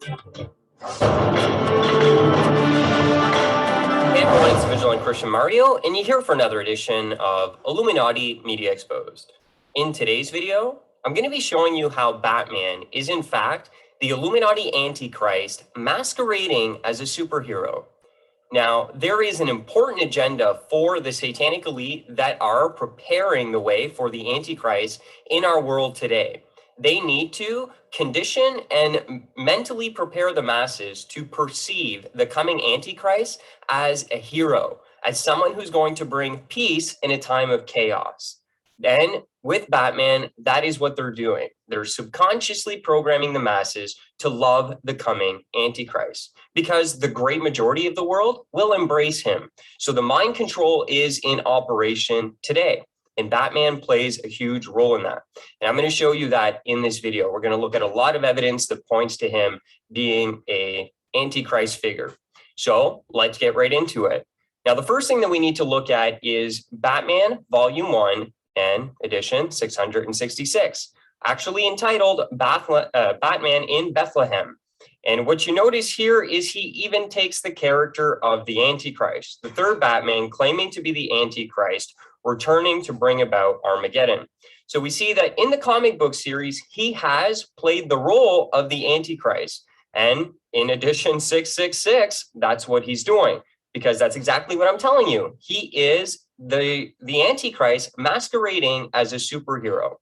Hey everyone, it's Vigilant Christian Mario, and you're here for another edition of Illuminati Media Exposed. In today's video, I'm going to be showing you how Batman is in fact the Illuminati Antichrist masquerading as a superhero. Now, there is an important agenda for the satanic elite that are preparing the way for the Antichrist in our world today. They need to condition and mentally prepare the masses to perceive the coming Antichrist as a hero, as someone who's going to bring peace in a time of chaos. Then with Batman, that is what they're doing. They're subconsciously programming the masses to love the coming Antichrist because the great majority of the world will embrace him. So the mind control is in operation today. And Batman plays a huge role in that. And I'm going to show you that in this video. We're going to look at a lot of evidence that points to him being an Antichrist figure. So let's get right into it. Now, the first thing that we need to look at is Batman Volume 1 and edition 666, actually entitled Batman in Bethlehem. And what you notice here is he even takes the character of the Antichrist, the third Batman claiming to be the Antichrist, returning to bring about Armageddon. So we see that in the comic book series, he has played the role of the Antichrist. And in edition 666, that's what he's doing, because that's exactly what I'm telling you. He is the Antichrist masquerading as a superhero.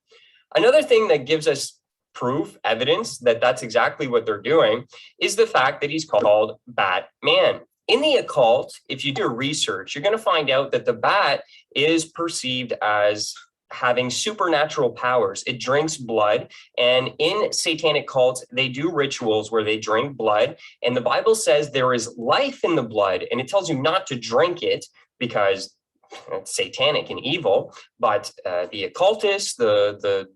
Another thing that gives us proof, evidence that that's exactly what they're doing is the fact that he's called Batman. In the occult, if you do research, you're going to find out that the bat is perceived as having supernatural powers. It drinks blood, and in satanic cults, they do rituals where they drink blood, and the Bible says there is life in the blood, and it tells you not to drink it because it's satanic and evil. But the occultists, the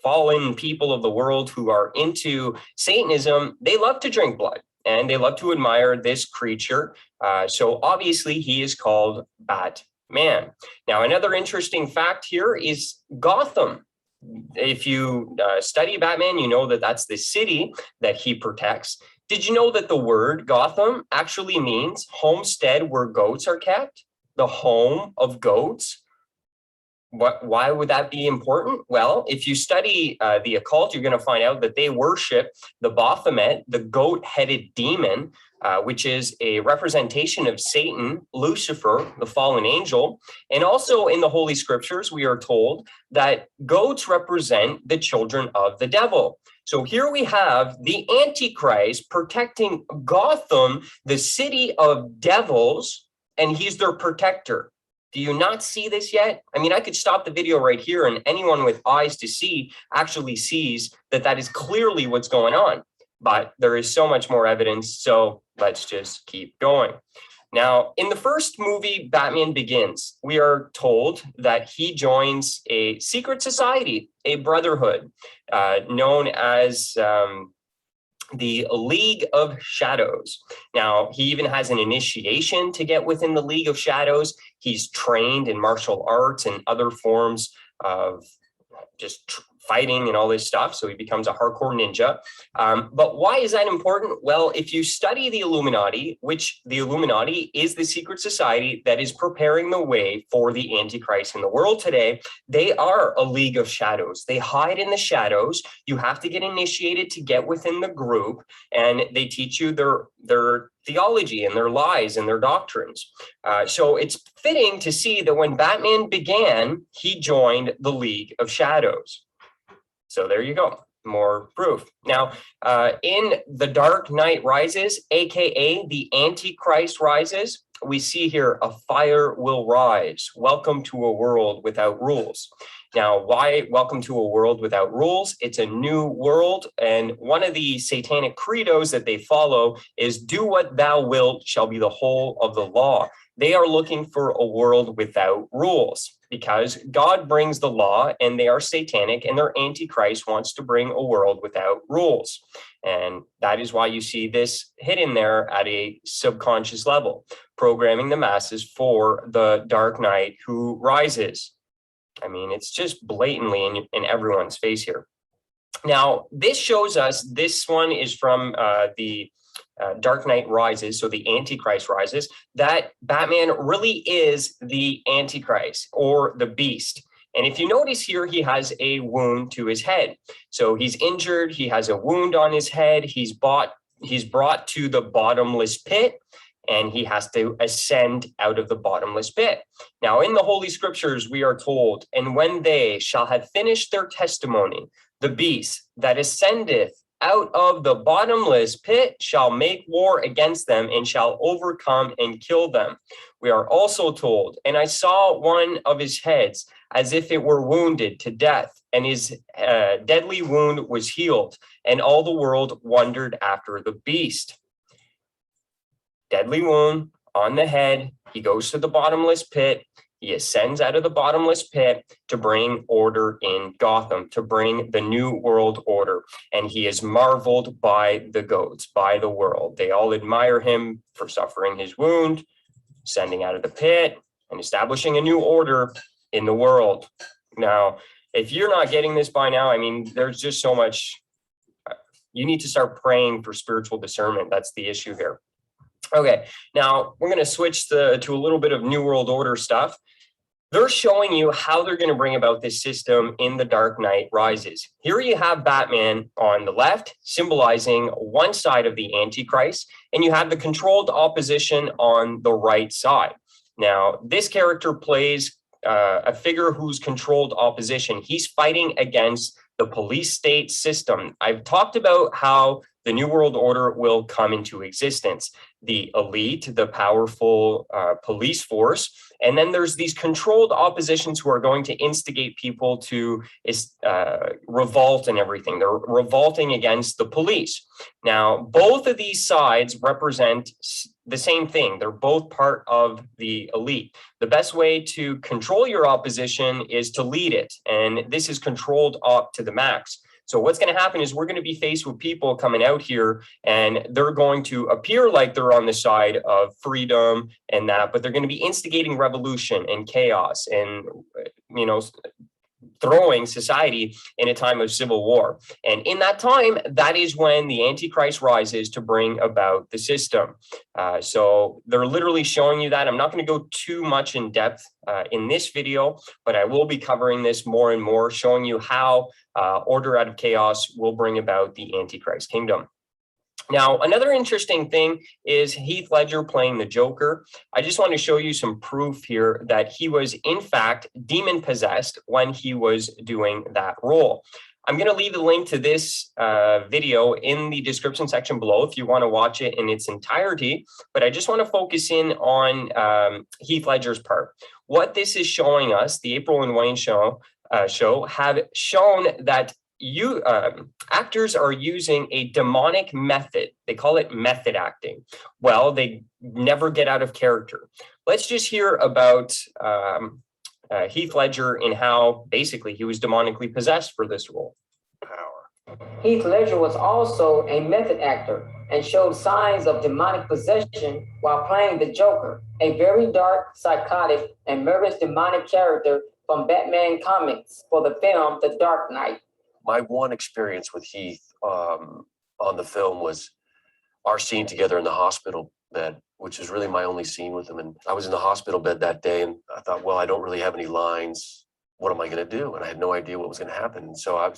fallen people of the world who are into Satanism, they love to drink blood. And they love to admire this creature. So obviously he is called Batman. Now, another interesting fact here is Gotham. If you study Batman, you know that that's the city that he protects. Did you know that the word Gotham actually means homestead where goats are kept? The home of goats? Why would that be important? Well, if you study the occult, you're going to find out that they worship the Baphomet, the goat-headed demon, which is a representation of Satan, Lucifer, the fallen angel. And also in the Holy Scriptures, we are told that goats represent the children of the devil. So here we have the Antichrist protecting Gotham, the city of devils, and he's their protector. Do you not see this yet? I mean, I could stop the video right here and anyone with eyes to see actually sees that that is clearly what's going on. But there is so much more evidence, so let's just keep going. Now, in the first movie, Batman Begins, we are told that he joins a secret society, a brotherhood, known as the League of Shadows. Now, he even has an initiation to get within the League of Shadows. He's trained in martial arts and other forms of just fighting and all this stuff. So he becomes a hardcore ninja. But why is that important? Well, if you study the Illuminati, which the Illuminati is the secret society that is preparing the way for the Antichrist in the world today, they are a league of shadows. They hide in the shadows. You have to get initiated to get within the group, and they teach you their theology and their lies and their doctrines. So it's fitting to see that when Batman began, he joined the League of Shadows. So there you go, more proof. Now, in The Dark Knight Rises, aka the Antichrist Rises, we see here a fire will rise. Welcome to a world without rules. Now, why welcome to a world without rules? It's a new world. And one of the satanic credos that they follow is do what thou wilt shall be the whole of the law. They are looking for a world without rules because God brings the law and they are satanic, and their Antichrist wants to bring a world without rules. And that is why you see this hidden there at a subconscious level, programming the masses for the Dark Knight who rises. I mean, it's just blatantly in everyone's face here. Now, this shows us, this one is from the Dark Knight Rises, so the Antichrist rises, that Batman really is the Antichrist or the beast. And if you notice here, he has a wound to his head. So he's injured, he has a wound on his head, he's brought to the bottomless pit, and he has to ascend out of the bottomless pit. Now, in the Holy Scriptures, we are told, and when they shall have finished their testimony, the beast that ascendeth out of the bottomless pit shall make war against them and shall overcome and kill them. We are also told, and I saw one of his heads as if it were wounded to death, and his deadly wound was healed, and all the world wondered after the beast. Deadly wound on the head. He goes to the bottomless pit. He ascends out of the bottomless pit to bring order in Gotham, to bring the new world order. And he is marveled by the goats, by the world. They all admire him for suffering his wound, ascending out of the pit, and establishing a new order in the world. Now, if you're not getting this by now, I mean, there's just so much. You need to start praying for spiritual discernment. That's the issue here. Okay, now we're going to switch to a little bit of New World Order stuff. They're showing you how they're going to bring about this system in The Dark Knight Rises. Here you have Batman on the left, symbolizing one side of the Antichrist, and you have the controlled opposition on the right side. Now, this character plays a figure who's controlled opposition. He's fighting against the police state system. I've talked about how the New World Order will come into existence. The elite, the powerful police force, and then there's these controlled oppositions who are going to instigate people to revolt and everything. They're revolting against the police. Now, both of these sides represent the same thing. They're both part of the elite. The best way to control your opposition is to lead it, and this is controlled up to the max. So what's going to happen is we're going to be faced with people coming out here, and they're going to appear like they're on the side of freedom and that, but they're going to be instigating revolution and chaos and, you know, throwing society in a time of civil war. And in that time, that is when the Antichrist rises to bring about the system. So they're literally showing you that. I'm not going to go too much in depth in this video, but I will be covering this more and more, showing you how order out of chaos will bring about the Antichrist kingdom. Now, another interesting thing is Heath Ledger playing the Joker. I just want to show you some proof here that he was, in fact, demon-possessed when he was doing that role. I'm going to leave a link to this video in the description section below if you want to watch it in its entirety, but I just want to focus in on Heath Ledger's part. What this is showing us, the April and Wayne show have shown that actors are using a demonic method. They call it method acting. Well, they never get out of character. Let's just hear about Heath Ledger and how basically he was demonically possessed for this role. Heath Ledger was also a method actor and showed signs of demonic possession while playing the Joker, a very dark, psychotic, and murderous demonic character from Batman comics for the film The Dark Knight. My one experience with Heath on the film was our scene together in the hospital bed, which is really my only scene with him. And I was in the hospital bed that day, and I thought, well, I don't really have any lines. What am I going to do? And I had no idea what was going to happen. And so I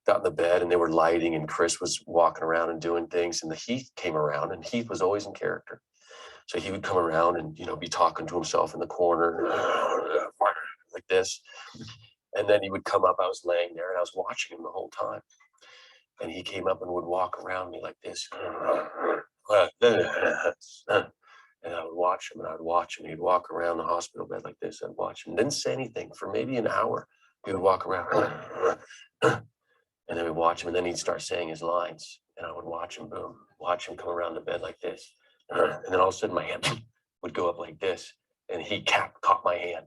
got in the bed, and they were lighting, and Chris was walking around and doing things, and the Heath came around, and Heath was always in character. So he would come around and, you know, be talking to himself in the corner like this. And then he would come up. I was laying there, and I was watching him the whole time. And he came up and would walk around me like this. And I would watch him, and I would watch him. He'd walk around the hospital bed like this. I'd watch him. Didn't say anything for maybe an hour. He would walk around. And then we'd watch him, and then he'd start saying his lines. And I would watch him, boom, watch him come around the bed like this. And then all of a sudden, my hand would go up like this. And he caught my hand.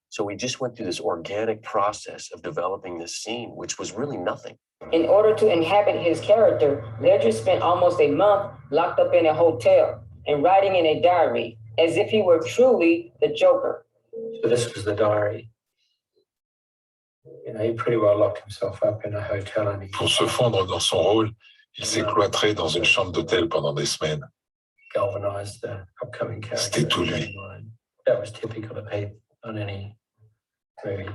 So we just went through this organic process of developing this scene, which was really nothing. In order to inhabit his character, Ledger spent almost a month locked up in a hotel and writing in a diary, as if he were truly the Joker. So this was the diary. You know, he pretty well locked himself up in a hotel and Pour se fondre dans son rôle, il s'est cloîtré dans une chambre d'hôtel pendant des semaines. galvanized the upcoming character. C'était tout lui. That was typical of Heath on any movie.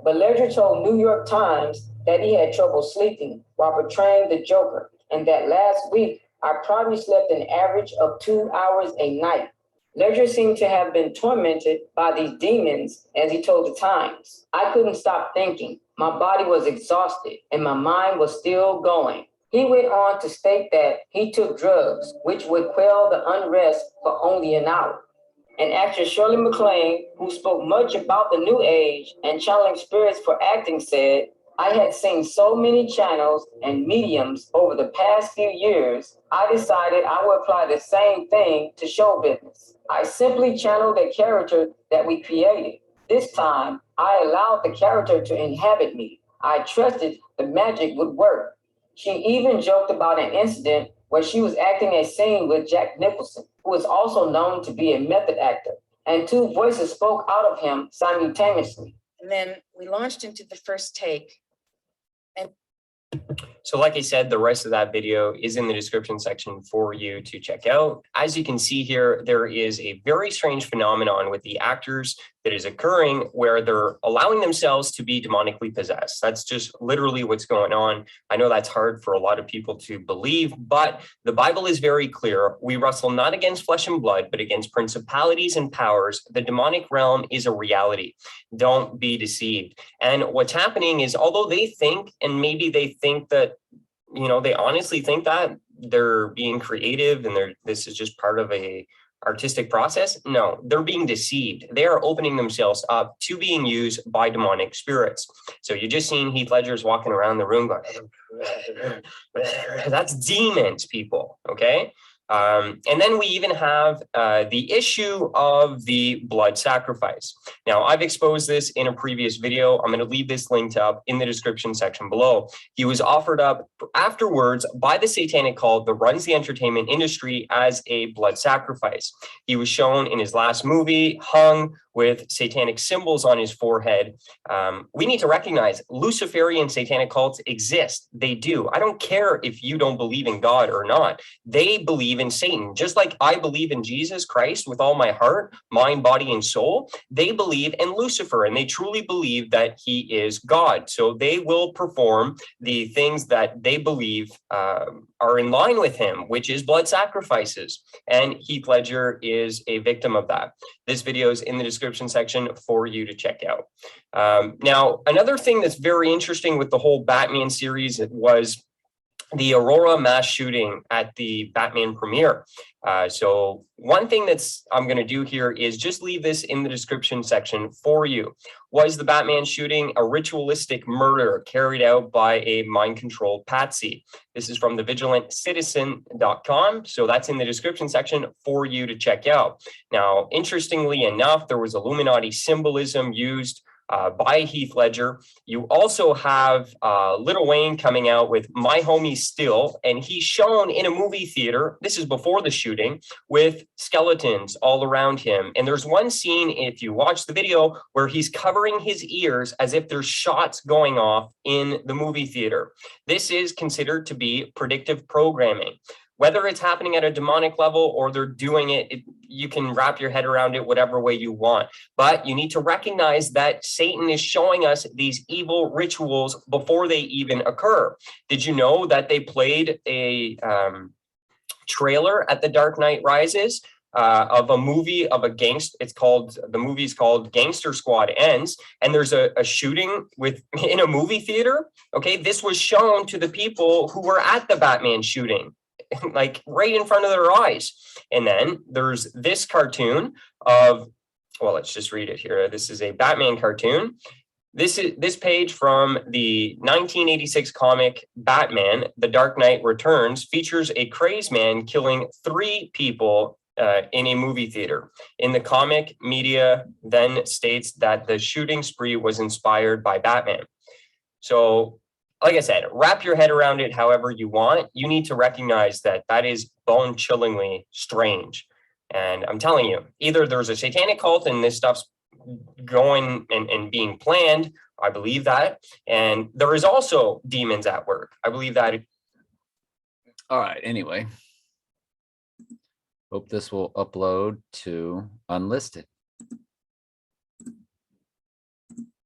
But Ledger told New York Times that he had trouble sleeping while portraying the Joker, and that last week I probably slept an average of 2 hours a night. Ledger seemed to have been tormented by these demons, as he told the Times. I couldn't stop thinking. My body was exhausted, and my mind was still going. He went on to state that he took drugs, which would quell the unrest for only an hour. And actress Shirley MacLaine, who spoke much about the New Age and channeling spirits for acting, said, I had seen so many channels and mediums over the past few years, I decided I would apply the same thing to show business. I simply channeled a character that we created. This time, I allowed the character to inhabit me. I trusted the magic would work. She even joked about an incident where she was acting a scene with Jack Nicholson, who is also known to be a method actor, and two voices spoke out of him simultaneously. And then we launched into the first take. So like I said, the rest of that video is in the description section for you to check out. As you can see here, there is a very strange phenomenon with the actors that is occurring where they're allowing themselves to be demonically possessed. That's just literally what's going on. I know that's hard for a lot of people to believe, but the Bible is very clear. We wrestle not against flesh and blood, but against principalities and powers. The demonic realm is a reality. Don't be deceived. And what's happening is, although they think, and maybe they think that, you know, they honestly think that they're being creative and this is just part of a artistic process. No, they're being deceived. They are opening themselves up to being used by demonic spirits. So you just seen Heath Ledger's walking around the room going, that's demons, people, okay? And then we even have the issue of the blood sacrifice. Now, I've exposed this in a previous video. I'm going to leave this linked up in the description section below. He was offered up afterwards by the satanic cult that runs the entertainment industry as a blood sacrifice. He was shown in his last movie, hung with satanic symbols on his forehead. We need to recognize Luciferian satanic cults exist. They do. I don't care if you don't believe in God or not. They believe in Satan. Just like I believe in Jesus Christ with all my heart, mind, body, and soul, they believe in Lucifer, and they truly believe that he is God. So they will perform the things that they believe are in line with him, which is blood sacrifices. And Heath Ledger is a victim of that. This video is in the description section for you to check out. Now, another thing that's very interesting with the whole Batman series was the Aurora mass shooting at the Batman premiere. So one thing I'm going to do here is just leave this in the description section for you. Was the Batman shooting a ritualistic murder carried out by a mind-controlled patsy? This is from thevigilantcitizen.com. So that's in the description section for you to check out. Now, interestingly enough, there was Illuminati symbolism used by Heath Ledger. You also have Lil Wayne coming out with My Homie Still, and he's shown in a movie theater, this is before the shooting, with skeletons all around him. And there's one scene, if you watch the video, where he's covering his ears as if there's shots going off in the movie theater. This is considered to be predictive programming. Whether it's happening at a demonic level or they're doing it, you can wrap your head around it whatever way you want. But you need to recognize that Satan is showing us these evil rituals before they even occur. Did you know that they played a trailer at The Dark Knight Rises of a movie of a gangster? The movie's called Gangster Squad Ends, and there's a shooting in a movie theater. Okay, this was shown to the people who were at the Batman shooting, like right in front of their eyes. And then there's this cartoon of, well, let's just read it here. This is a Batman cartoon. This page from the 1986 comic Batman, The Dark Knight Returns, features a crazed man killing 3 people in a movie theater. In the comic, media then states that the shooting spree was inspired by Batman. So, like I said, wrap your head around it however you want. You need to recognize that that is bone-chillingly strange. And I'm telling you, either there's a satanic cult and this stuff's going and being planned, I believe that. And there is also demons at work. I believe that. All right. Anyway, hope this will upload to unlisted.